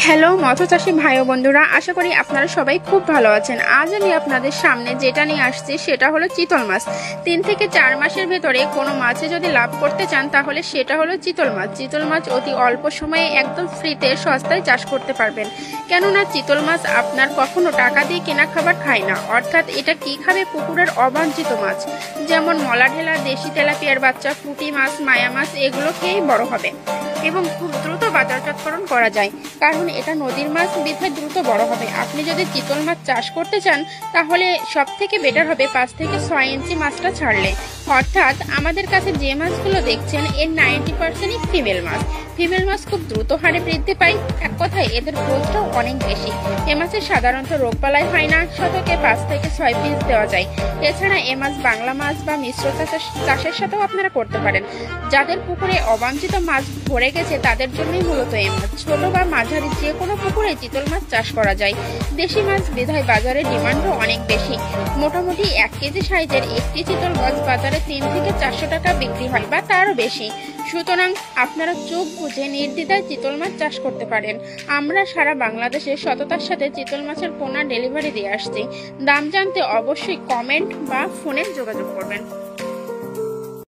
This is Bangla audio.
হ্যালো মৎস্যচাষী ভাই ও বন্ধুরা, আশা করি আপনারা সবাই খুব ভালো আছেন। আজ আমি আপনাদের সামনে যেটা নিয়ে আসছি সেটা হলো চিতল মাছ। 3 থেকে 4 মাসের ভেতরে কোনো মাছে যদি লাভ করতে চান তাহলে সেটা হলো চিতল মাছ। চিতল মাছ অতি অল্প সময়ে একদম ফ্রিতে সস্তায় চাষ করতে পারবেন, কেননা চিতল মাছ আপনার কখনো টাকা দিয়ে কেনা খাবার খায় না। অর্থাৎ এটা কি খাবে? পুকুরের অবাঞ্ছিত মাছ, যেমন মলা ঢেলা, দেশি তেলাপিয়ার বাচ্চা, পুঁটি মাছ, মায়া মাছ, এগুলো খেয়েই বড় হবে এবং খুব দ্রুত বাজারজাতকরণ করা যায়, কারণ এটা নদীর মাছ, বিধায় দ্রুত বড় হবে। আপনি যদি চিতল মাছ চাষ করতে চান তাহলে সব থেকে বেটার হবে 5 থেকে 6 ইঞ্চি মাছটা ছাড়লে। অর্থাৎ আমাদের কাছে যে মাছগুলো দেখছেন এর 90%ই ফিমেল মাছ। ফিমেল মাছ খুব দ্রুত হারে বৃদ্ধি পায়, এক কথায় এদের গ্রোথটাও অনেক বেশি। এ মাছের সাধারণত রোগবালাই হয় না, শতকে 5 থেকে 6 পিস দেওয়া যায়। এছাড়া এ মাছ বাংলা মাছ বা মিশ্র চাষের সাথেও আপনারা করতে পারেন। যাদের পুকুরে অবাঞ্ছিত মাছ ভরে গেছে তাদের জন্যই মূলত এই মাছ। ছোট বা মাঝারি যে কোনো পুকুরে চিতল মাছ চাষ করা যায়। দেশি মাছ বিধায় বাজারে ডিমান্ডও অনেক বেশি। মোটামুটি 1 কেজি সাইজের একটি চিতল মাছ বাজারে 3 থেকে 400 টাকা বিক্রি হয় বা তারও বেশি। সুতরাং আপনারা চোখ বুঝে নির্দ্বিধায় চিতল মাছ চাষ করতে পারেন। আমরা সারা বাংলাদেশে সততার সাথে চিতল মাছের পোনা ডেলিভারি দিয়ে আসছি। দাম জানতে অবশ্যই কমেন্ট বা ফোনে যোগাযোগ করবেন।